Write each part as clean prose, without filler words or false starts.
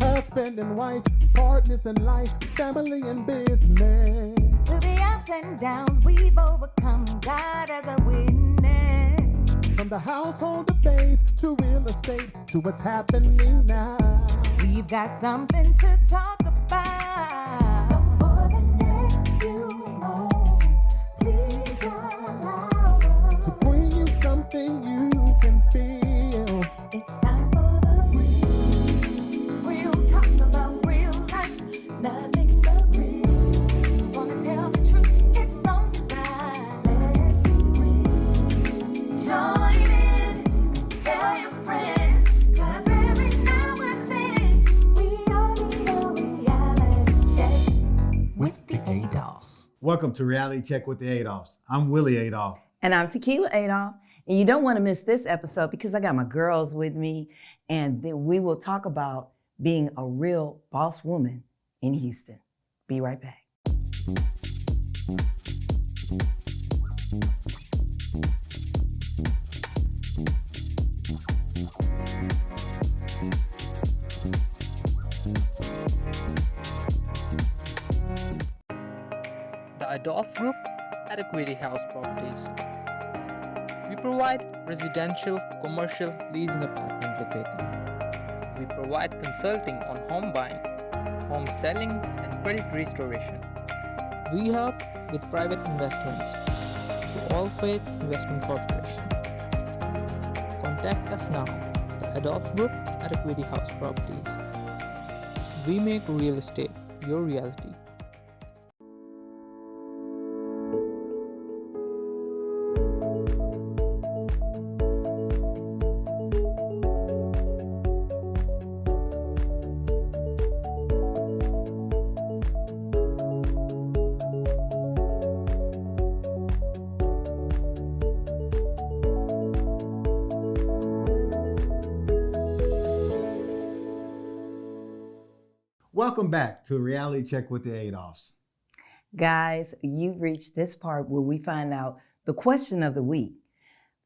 husband and wife, partners in life, family and business. Through the ups and downs we've overcome, God as a witness. From the household of faith to real estate to what's happening now. We've got something to talk about. So for the next few moments, please allow us to bring you something you can feel. It's time for the real talk about real life, nothing but real. Wanna tell the truth, it's on design. Let's be real. Join in, tell your friends, 'cause every now and then we all need a reality check With the Adolphs. Welcome to Reality Check with the Adolphs. I'm Willie Adolph. And I'm Tikila Adolph. And you don't want to miss this episode because I got my girls with me, and then we will talk about being a real boss woman in Houston. Be right back. The Adolphs Group at Equity House Properties. We provide residential, commercial, leasing apartment locating. We provide consulting on home buying, home selling, and credit restoration. We help with private investments through All Faith Investment Corporation. Contact us now, the Adolphs Group at Equity House Properties. We make real estate your reality. Welcome back to Reality Check with the Adolphs. Guys, you've reached this part where we find out the question of the week.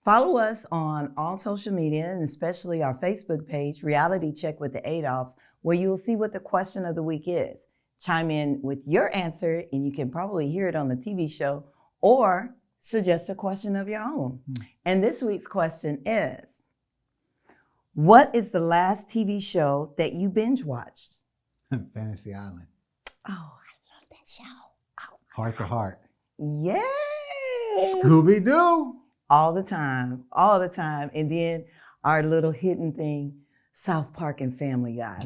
Follow us on all social media, and especially our Facebook page, Reality Check with the Adolphs, where you will see what the question of the week is. Chime in with your answer, and you can probably hear it on the TV show, or suggest a question of your own. And this week's question is, what is the last TV show that you binge watched? Fantasy Island. Oh, I love that show. Oh, Heart to Heart. yes. Scooby-Doo. All the time. And then our little hidden thing, South Park and Family Guy.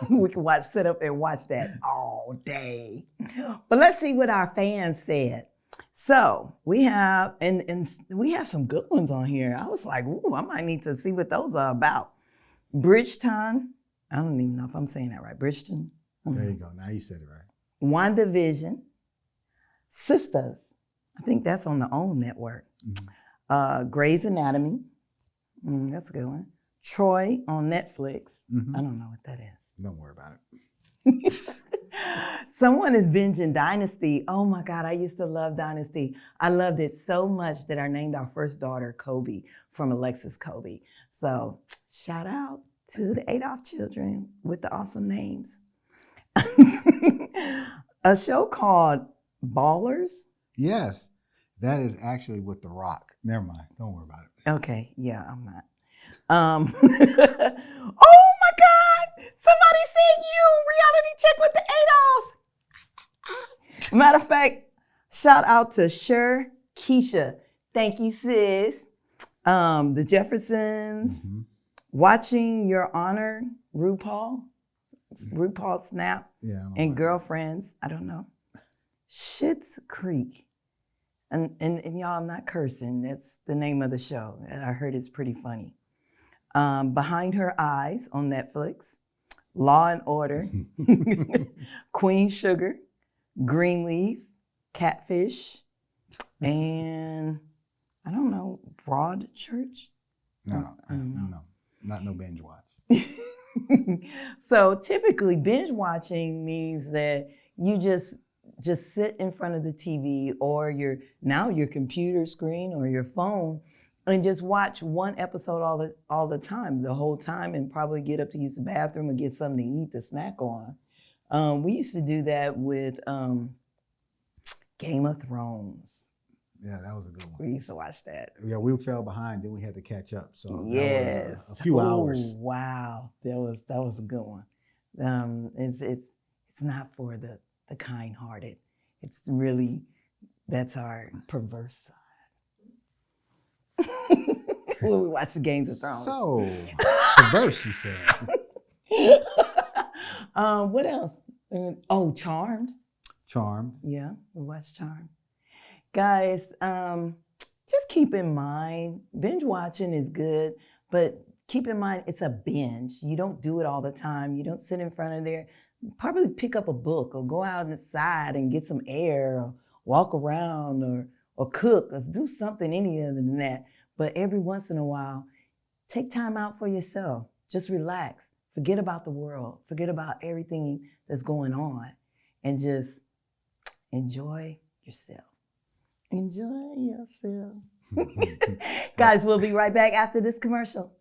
We can sit up and watch that all day. But let's see what our fans said. So we have, and we have some good ones on here. I was like, ooh, I might need to see what those are about. Bridgeton. I don't even know if I'm saying that right. Bridgeton. There you go. Now you said it right. WandaVision. Sisters. I think that's on the OWN network. Mm-hmm. Grey's Anatomy. That's a good one. Troy on Netflix. Mm-hmm. I don't know what that is. Don't worry about it. Someone is binging Dynasty. Oh my God, I used to love Dynasty. I loved it so much that I named our first daughter Kobe from Alexis Kobe. So shout out to the Adolph children with the awesome names. A show called Ballers. Yes, that is actually with The Rock. Never mind. Don't worry about it. Okay, yeah, I'm not. Oh my God! Somebody said you Reality Check with the Adolphs. Matter of fact, shout out to Keisha. Thank you, sis. The Jeffersons. Mm-hmm. Watching Your Honor, RuPaul Snap, and Girlfriends. I don't know. Schitt's Creek. And y'all, I'm not cursing. That's the name of the show. I heard it's pretty funny. Behind Her Eyes on Netflix. Law and Order. Queen Sugar. Greenleaf. Catfish. And I don't know, Broadchurch? No. Not no binge watch. So typically binge watching means that you just sit in front of the TV or your computer screen or your phone and just watch one episode all the time, the whole time, and probably get up to use the bathroom or get something to eat to snack on. We used to do that with Game of Thrones. Yeah, that was a good one. We used to watch that. Yeah, we fell behind, then we had to catch up. So yes, that was, a few hours. Wow, that was a good one. It's not for the kind-hearted. It's really, that's our perverse side. When we watch the Games of Thrones. So perverse, you said. What else? Oh, Charmed. Charmed. Yeah, we watched Charmed. Guys, just keep in mind, binge watching is good, but keep in mind it's a binge. You don't do it all the time. You don't sit in front of there. Probably pick up a book or go out inside and get some air or walk around or cook or do something any other than that. But every once in a while, take time out for yourself. Just relax. Forget about the world. Forget about everything that's going on and just enjoy yourself. Enjoy yourself. Guys, we'll be right back after this commercial.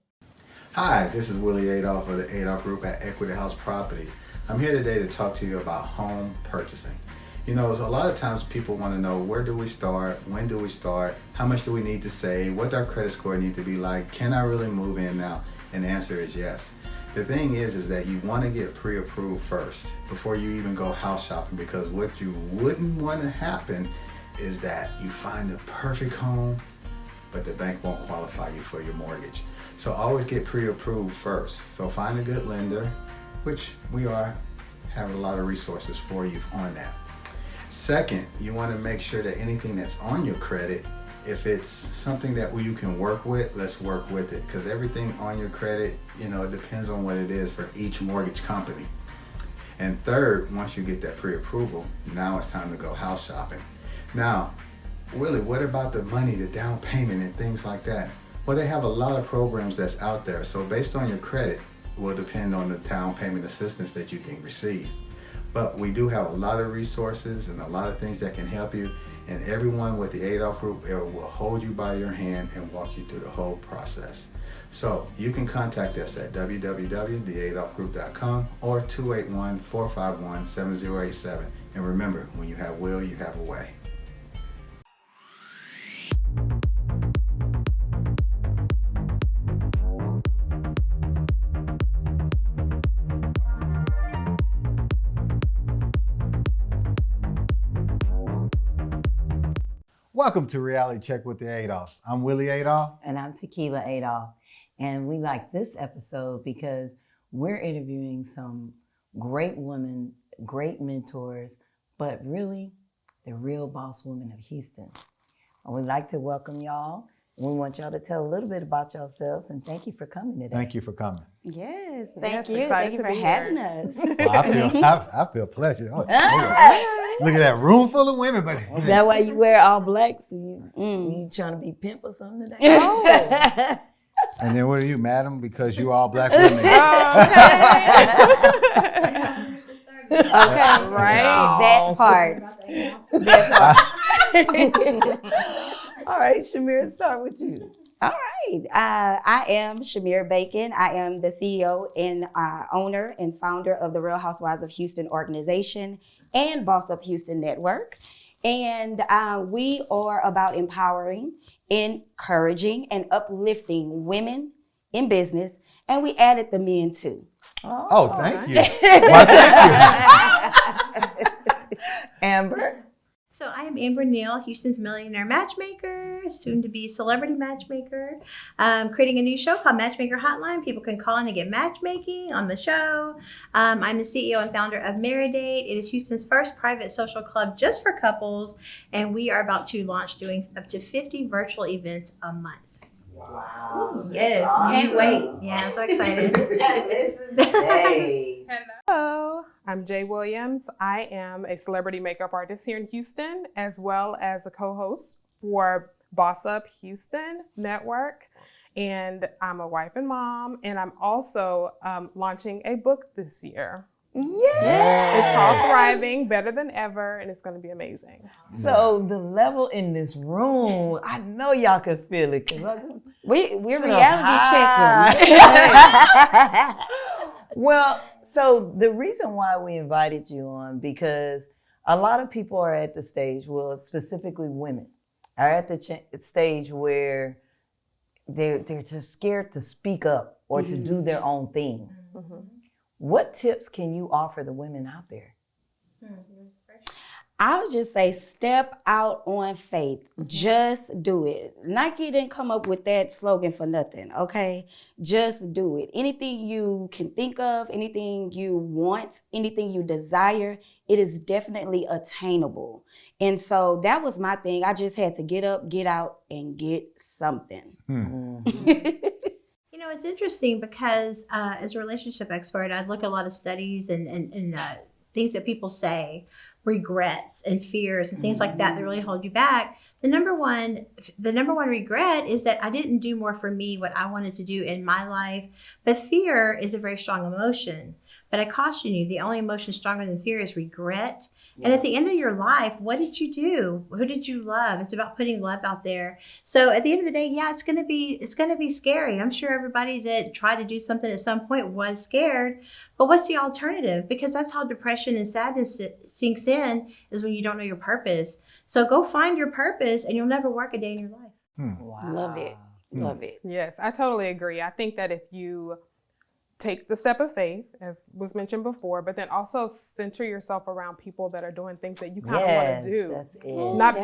Hi, this is Willie Adolphs of the Adolphs Group at Equity House Properties. I'm here today to talk to you about home purchasing. You know, a lot of times people want to know, where do we start? When do we start? How much do we need to save? What does our credit score need to be like? Can I really move in now? And the answer is yes. The thing is that you want to get pre-approved first before you even go house shopping, because what you wouldn't want to happen is that you find the perfect home, but the bank won't qualify you for your mortgage. So always get pre-approved first. So find a good lender, which we have a lot of resources for you on that. Second, you want to make sure that anything that's on your credit, if it's something that you can work with, let's work with it, because everything on your credit, you know, it depends on what it is for each mortgage company. And third, once you get that pre-approval, now it's time to go house shopping. Now, Willie, what about the money, the down payment and things like that? Well, they have a lot of programs that's out there. So based on your credit will depend on the down payment assistance that you can receive. But we do have a lot of resources and a lot of things that can help you. And everyone with the Adolphs Group will hold you by your hand and walk you through the whole process. So you can contact us at www.theadolphsgroup.com or 281-451-7087. And remember, when you have will, you have a way. Welcome to Reality Check with the Adolphs. I'm Willie Adolphs. And I'm Tikila Adolphs. And we like this episode because we're interviewing some great women, great mentors, but really, the real boss women of Houston. And we'd like to welcome y'all. We want y'all to tell a little bit about yourselves, and thank you for coming today. Thank you for coming. Yes, Thank you. you. Thank you for having us. Well, I feel pleasure. Oh, look at that room full of women. But Is that why you wear all black? So you trying to be pimp or something today? Oh. And then what are you, madam? Because you all black women. Okay, right. That part. All right, Chimere, start with you. All right. I am Chimere Bacon. I am the CEO and owner and founder of the Real Housewives of Houston organization and Boss Up Houston Network. And we are about empowering, encouraging, and uplifting women in business. And we added the men too. Oh, thank you. Well, thank you. Amber. So I am Amber Neal, Houston's millionaire matchmaker, soon to be celebrity matchmaker. Creating a new show called Matchmaker Hotline. People can call in and get matchmaking on the show. I'm the CEO and founder of Maridate. It is Houston's first private social club just for couples, and we are about to launch doing up to 50 virtual events a month. Wow. Yes, can't wait. Yeah, I'm so excited. This is Jaie. Hello, I'm Jaie Williams. I am a celebrity makeup artist here in Houston, as well as a co-host for Boss Up Houston Network. And I'm a wife and mom, and I'm also launching a book this year Yeah. It's called Thriving, Better Than Ever, and it's going to be amazing. So the level in this room, I know y'all can feel it. We're So reality checking. Well, so the reason why we invited you on, because a lot of people are at the stage, well, specifically women, are at the stage where they're just scared to speak up or to do their own thing. Mm-hmm. What tips can you offer the women out there? I would just say step out on faith. Just do it. Nike didn't come up with that slogan for nothing, okay? Just do it. Anything you can think of, anything you want, anything you desire, it is definitely attainable. And so that was my thing. I just had to get up, get out, and get something. You know, it's interesting because as a relationship expert, I look at a lot of studies and things that people say, regrets and fears and things like that really hold you back. The number one regret is that I didn't do more for me what I wanted to do in my life. But fear is a very strong emotion. But I caution you, the only emotion stronger than fear is regret. Yeah. And at the end of your life, what did you do? Who did you love? It's about putting love out there. So at the end of the day, yeah, it's gonna be scary. I'm sure everybody that tried to do something at some point was scared. But what's the alternative? Because that's how depression and sadness sinks in, is when you don't know your purpose. So go find your purpose and you'll never work a day in your life. Wow. Love it. Love it. Yes, I totally agree. I think that if you take the step of faith, as was mentioned before, but then also center yourself around people that are doing things that you kind of want to do. That's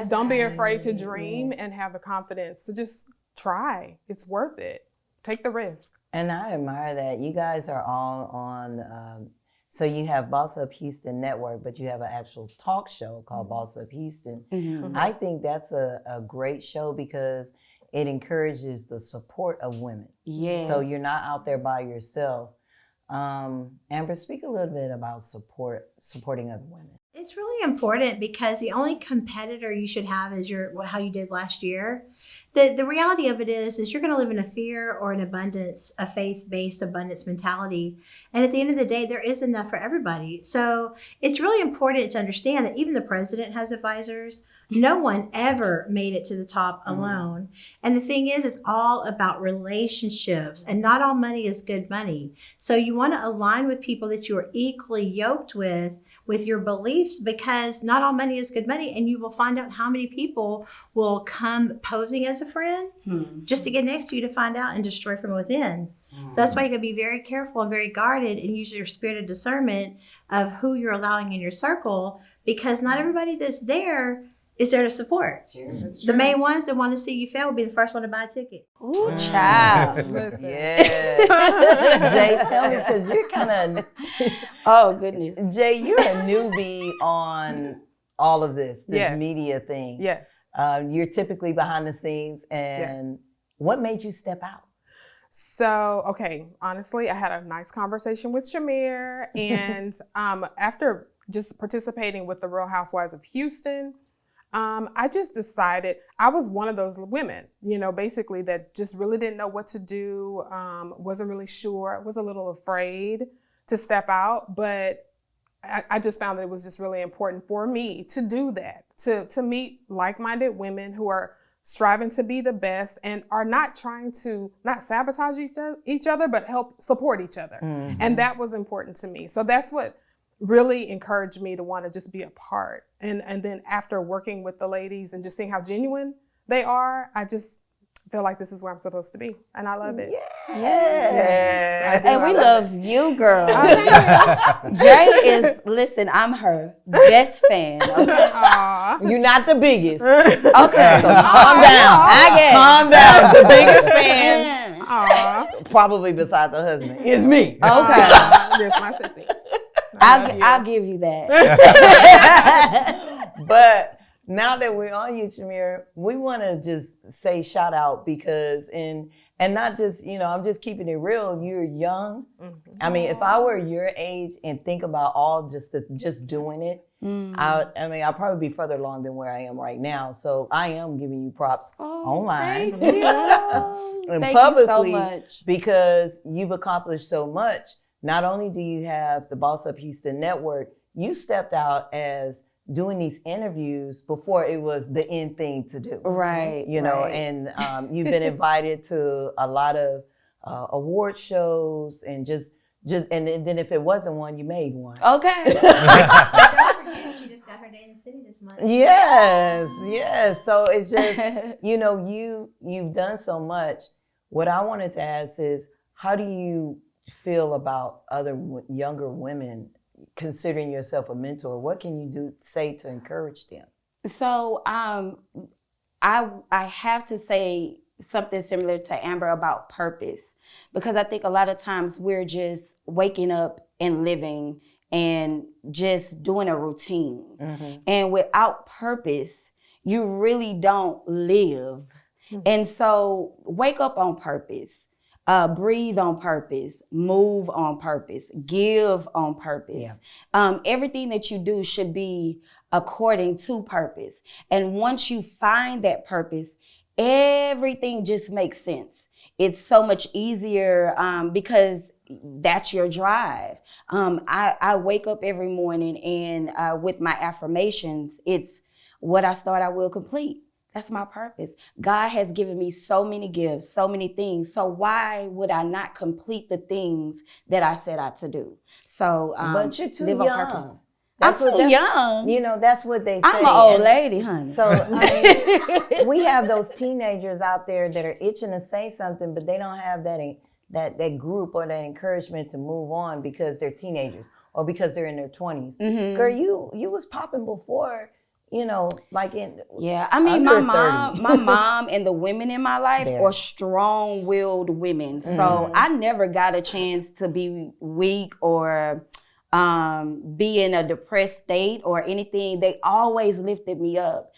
it. Don't be afraid to dream and have the confidence to just try. It's worth it. Take the risk. And I admire that. You guys are all on, so you have Boss Up Houston Network, but you have an actual talk show called Boss Up Houston. Mm-hmm. I think that's a great show because it encourages the support of women. Yes. So you're not out there by yourself. Amber, speak a little bit about supporting other women. It's really important because the only competitor you should have is how you did last year. The reality of it is you're going to live in a fear or an abundance, a faith-based abundance mentality. And at the end of the day, there is enough for everybody. So it's really important to understand that even the president has advisors. No one ever made it to the top alone. And the thing is, it's all about relationships, and not all money is good money. So you want to align with people that you are equally yoked with your beliefs, because not all money is good money. And you will find out how many people will come posing as a friend just to get next to you to find out and destroy from within. So that's why you got to be very careful and very guarded and use your spirit of discernment of who you're allowing in your circle, because not everybody that's there is there to support. Sure. The main ones that want to see you fail will be the first one to buy a ticket. Ooh, child. Listen. Yes. Jaie, tell me, because you're kind of... Oh, goodness. Jaie, you're a newbie on all of this Yes. media thing. Yes. You're typically behind the scenes. And what made you step out? So, okay, honestly, I had a nice conversation with Chimere, and after just participating with the Real Housewives of Houston, I just decided I was one of those women, basically that just really didn't know what to do, wasn't really sure, was a little afraid to step out, but I just found that it was just really important for me to do that, to meet like-minded women who are striving to be the best and are not trying to not sabotage each other, but help support each other. Mm-hmm. And that was important to me. So that's what really encouraged me to want to just be a part. And then after working with the ladies and just seeing how genuine they are, I just feel like this is where I'm supposed to be. And I love it. Yes. And we love you, girl. Jaie is, listen, I'm her best fan. Okay? You're not the biggest. Okay. So calm down. I guess. Calm down. The biggest fan, probably besides her husband, is me. Okay. Yes, my sissy. I'll give you that. But now that we're on you, Chimere, we want to just say shout out because and not just, I'm just keeping it real. You're young. Mm-hmm. I mean, if I were your age and think about all just doing it, I'll probably be further along than where I am right now. So I am giving you props online Thank you. and Thank publicly you so much. because you've accomplished so much. not only do you have the Boss Up Houston Network, you stepped out as doing these interviews before it was the in thing to do. Right. You know, right. and you've been invited to a lot of award shows and just and then if it wasn't one, you made one. Okay. Don't forget, she just got her day in the city this month. Yes. So it's just, you know, you've done so much. What I wanted to ask is, how do you feel about other younger women considering yourself a mentor? What can you say to encourage them? So I have to say something similar to Amber about purpose, because I think a lot of times we're just waking up and living and just doing a routine. Mm-hmm. And without purpose, you really don't live. Mm-hmm. And so wake up on purpose. Breathe on purpose, move on purpose, give on purpose. Yeah. Everything that you do should be according to purpose. And once you find that purpose, everything just makes sense. It's so much easier because that's your drive. I wake up every morning and with my affirmations, it's what I start, I will complete. That's my purpose. God has given me so many gifts, so many things. So why would I not complete the things that I set out to do? So, but you're too live young. On purpose. That's I'm too young. You know, that's what they say. I'm an old lady, honey. So, I mean, we have those teenagers out there that are itching to say something, but they don't have that group or that encouragement to move on because they're teenagers or because they're in their 20s. Mm-hmm. Girl, you was popping before. You know, like I mean, my mom and the women in my life are strong-willed women. Mm-hmm. So I never got a chance to be weak or be in a depressed state or anything. They always lifted me up.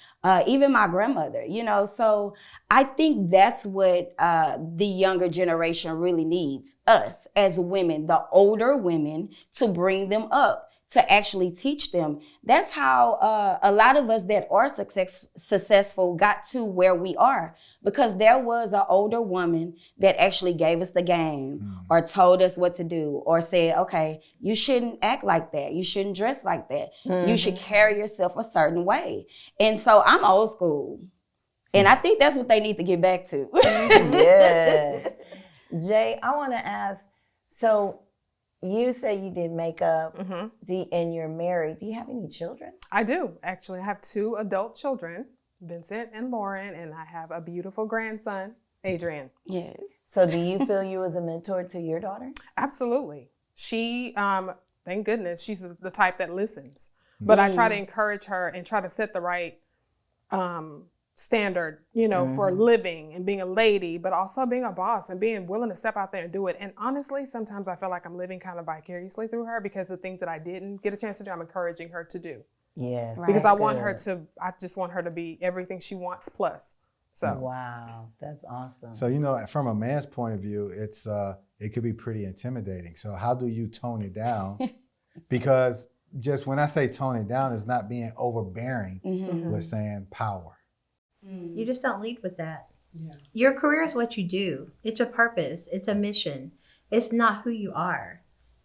Even my grandmother, you know. So I think that's what the younger generation really needs, us as women, the older women, to bring them up, to actually teach them. That's how a lot of us that are successful got to where we are, because there was an older woman that actually gave us the game or told us what to do or said, okay, you shouldn't act like that. You shouldn't dress like that. Mm-hmm. You should carry yourself a certain way. And so I'm old school. And I think that's what they need to get back to. Yes. Jay, I want to ask, so you say you did makeup, and you're married. Do you have any children? I do. Actually, I have 2 adult children, Vincent and Lauren, and I have a beautiful grandson, Adrian. Yes. So do you feel you as a mentor to your daughter? Absolutely. She, thank goodness, she's the type that listens. But I try to encourage her and try to set the right standard, you know, for living and being a lady, but also being a boss and being willing to step out there and do it. And honestly, sometimes I feel like I'm living kind of vicariously through her, because the things that I didn't get a chance to do, I'm encouraging her to do. Yes. Because I just want her to be everything she wants plus. So. Wow, that's awesome. So, you know, from a man's point of view, it could be pretty intimidating. So how do you tone it down? Because just when I say tone it down, it's not being overbearing with saying power. You just don't lead with that. Yeah. Your career is what you do. It's a purpose. It's a mission. It's not who you are.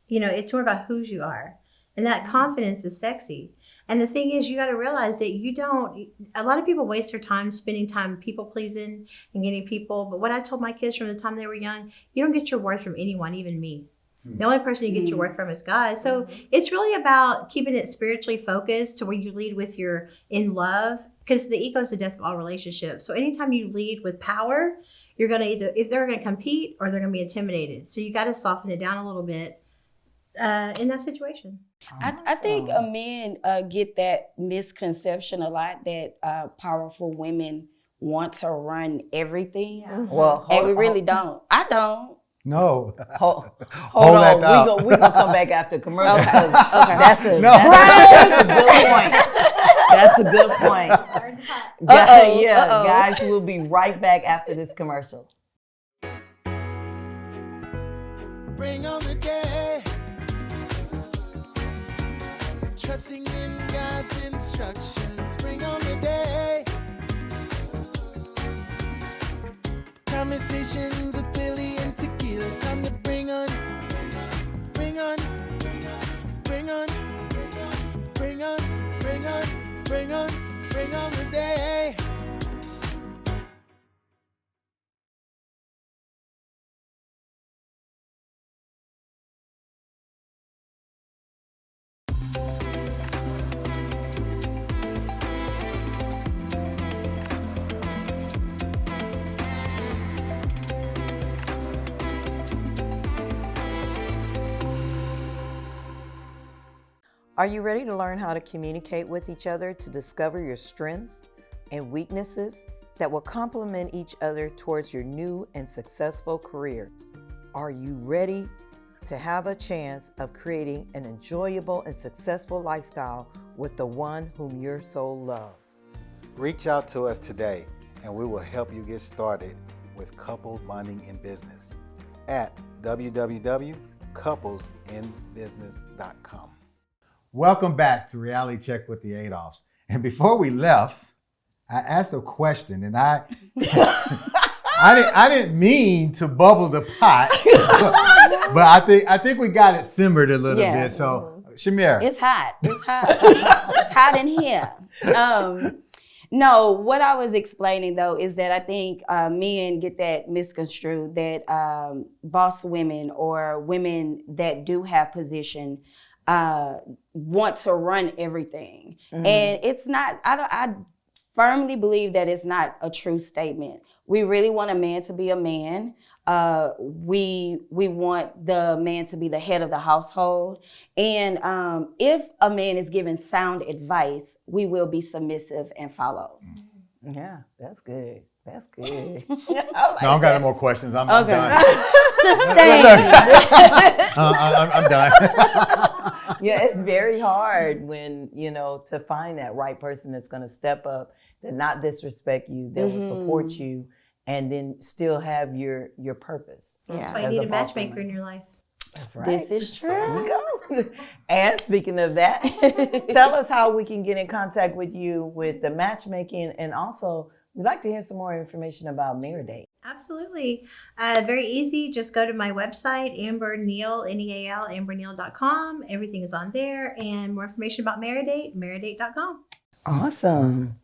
You know, it's more about who you are. And that confidence is sexy. And the thing is, you got to realize that a lot of people waste their time spending time people pleasing and getting people. But what I told my kids from the time they were young, you don't get your worth from anyone, even me. The only person you get your worth from is God. So it's really about keeping it spiritually focused to where you lead with your in love, because the ego is the death of all relationships. So anytime you lead with power, you're going to if they're going to compete or they're going to be intimidated. So you got to soften it down a little bit in that situation. I think men get that misconception a lot that powerful women want to run everything. Yeah. Well, and we really don't. I don't. No. Hold on. We're going to come back after commercial. Okay. That's a good point. That's a good point. Guys, we'll be right back after this commercial. Bring on the day. Trusting in God's instructions. Bring on the day. Conversations with Willie and Tikila. Time to bring on Bring on the day. Are you ready to learn how to communicate with each other to discover your strengths and weaknesses that will complement each other towards your new and successful career? Are you ready to have a chance of creating an enjoyable and successful lifestyle with the one whom your soul loves? Reach out to us today and we will help you get started with couple bonding in business at www.couplesinbusiness.com. Welcome back to Reality Check with the Adolphs. And before we left, I asked a question, and I didn't mean to bubble the pot, but I think we got it simmered a little bit. So, Chimere. It's hot. It's hot in here. No, what I was explaining though is that I think men get that misconstrued that boss women or women that do have position want to run everything. Mm-hmm. And it's not, I firmly believe that it's not a true statement. We really want a man to be a man. We want the man to be the head of the household. And if a man is given sound advice, we will be submissive and follow. Yeah, that's good. That's good. I don't got no more questions. I'm done. Sustained. I'm done. Yeah, it's very hard when, to find that right person that's going to step up, that not disrespect you, that will support you, and then still have your purpose. Yeah. That's why you need a matchmaker in your life. That's right. This is true. There you go. And speaking of that, tell us how we can get in contact with you with the matchmaking, and also we'd like to hear some more information about Meredate. Absolutely. Very easy. Just go to my website, Amber Neal, Neal, amberneal.com. Everything is on there. And more information about Meredate, meredate.com. Awesome.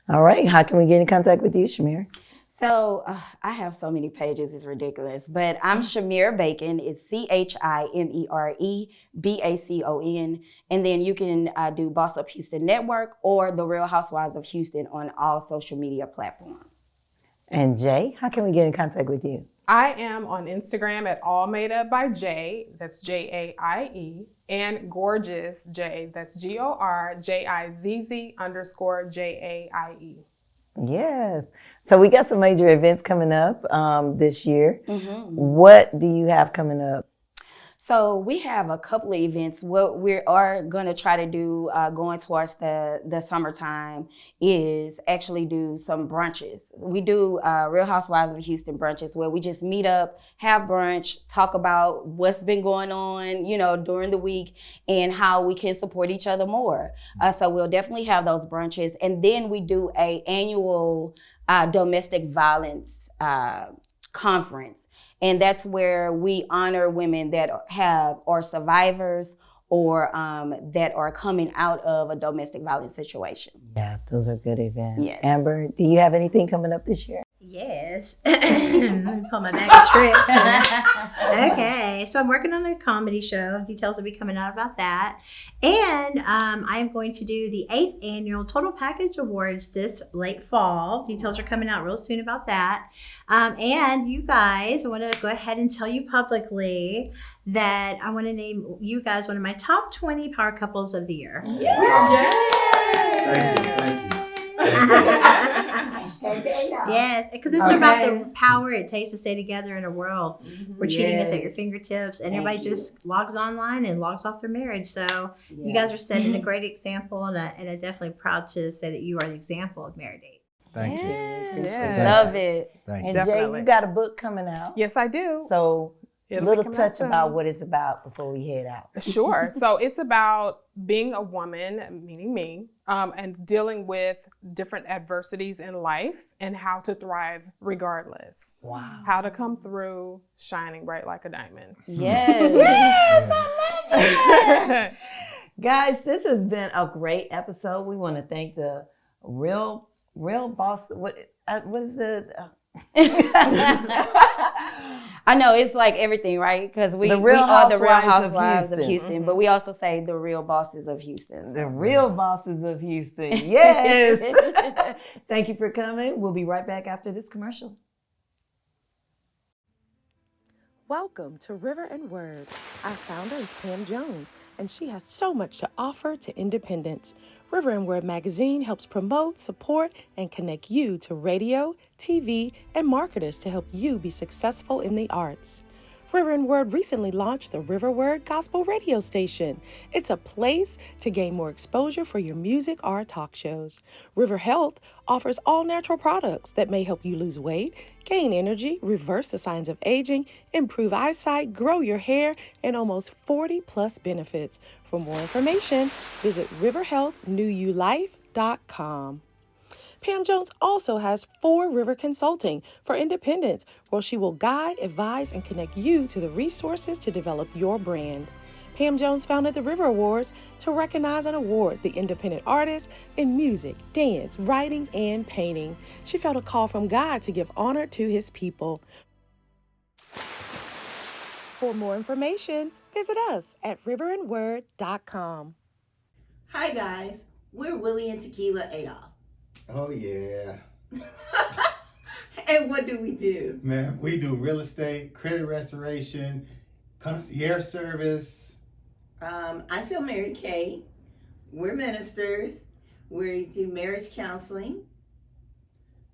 All right. How can we get in contact with you, Chimere? So I have so many pages, it's ridiculous. But I'm Chimere Bacon. It's ChimereBacon. And then you can do Boss Up Houston Network or The Real Housewives of Houston on all social media platforms. And Jaie, how can we get in contact with you? I am on Instagram at All Made Up by Jaie, that's Jaie, and Gorgeous Jaie, that's GORJIZZ_JAIE. Yes. So we got some major events coming up this year. Mm-hmm. What do you have coming up? So we have a couple of events. What we are going to try to do going towards the summertime is actually do some brunches. We do Real Housewives of Houston brunches where we just meet up, have brunch, talk about what's been going on, during the week and how we can support each other more. So we'll definitely have those brunches. And then we do a annual domestic violence conference. And that's where we honor women that are survivors or that are coming out of a domestic violence situation. Yeah, those are good events. Yes. Amber, do you have anything coming up this year? Yes. Let me pull my bag of tricks. Okay, so I'm working on a comedy show. Details will be coming out about that. And I'm going to do the 8th annual Total Package Awards this late fall. Details are coming out real soon about that. And you guys, I want to go ahead and tell you publicly that I want to name you guys one of my top 20 power couples of the year. Yeah. Yay! Thank you. Yes, because it's about the power it takes to stay together in a world where cheating is at your fingertips and everybody just logs online and logs off their marriage. So you guys are setting a great example, and I'm definitely proud to say that you are the example of Meredate. Thank you. Yeah. Love it. Thank And you. Jaie, you got a book coming out. Yes, I do. So a It'll be little coming touch out soon. about what it's about before we head out. Sure. So it's about being a woman, meaning me, and dealing with different adversities in life and how to thrive regardless. Wow. How to come through shining bright like a diamond. Yes. Yes, I love it. Guys, this has been a great episode. We want to thank the real boss. What is the? I know it's like everything, right? Because we The Real are the Real Housewives of Housewives of Houston. Houston, but we also say the real bosses of Houston. The real bosses of Houston. Yes. Thank you for coming. We'll be right back after this commercial. Welcome to River and Word. Our founder is Pam Jones, and she has so much to offer to independents. River and Word magazine helps promote, support, and connect you to radio, TV, and marketers to help you be successful in the arts. River and Word recently launched the River Word Gospel Radio Station. It's a place to gain more exposure for your music or talk shows. River Health offers all natural products that may help you lose weight, gain energy, reverse the signs of aging, improve eyesight, grow your hair, and almost 40 plus benefits. For more information, visit riverhealthnewulife.com. Pam Jones also has 4 River Consulting for independents, where she will guide, advise, and connect you to the resources to develop your brand. Pam Jones founded the River Awards to recognize and award the independent artists in music, dance, writing, and painting. She felt a call from God to give honor to his people. For more information, visit us at riverandword.com. Hi guys, we're Willie and Tikila Adolphs. Oh yeah. And what do we do? Man, we do real estate, credit restoration, concierge service. I sell Mary Kay. We're ministers. We do marriage counseling.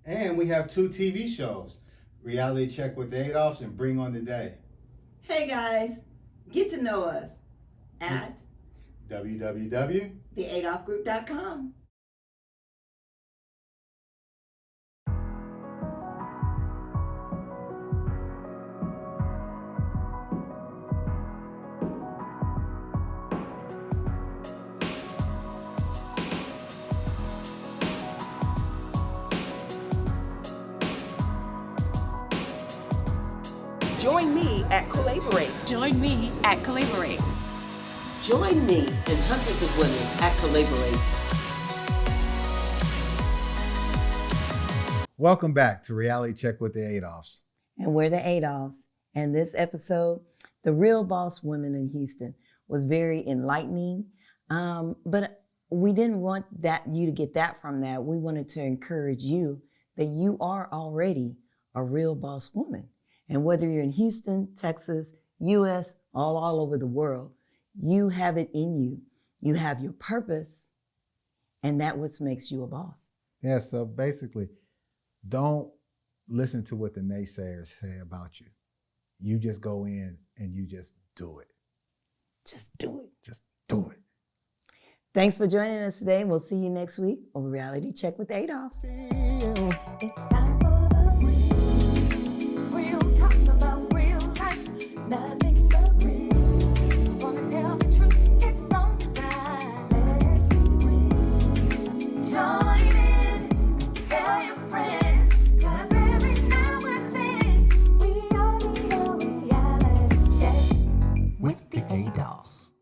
And we have 2 TV shows, Reality Check with the Adolphs and Bring on the Day. Hey guys, get to know us at www.theadolphgroup.com. Join me at Collaborate. Join me at Collaborate. Join me and hundreds of women at Collaborate. Welcome back to Reality Check with the Adolphs. And we're the Adolphs. And this episode, The Real Boss Women in Houston, was very enlightening. But we didn't want you to get that from that. We wanted to encourage you that you are already a real boss woman. And whether you're in Houston, Texas, U.S., all over the world, you have it in you. You have your purpose, and that's what makes you a boss. Yeah, so basically, don't listen to what the naysayers say about you. You just go in and you just do it. Just do it. Just do it. Thanks for joining us today. We'll see you next week on Reality Check with the Adolphs. It's time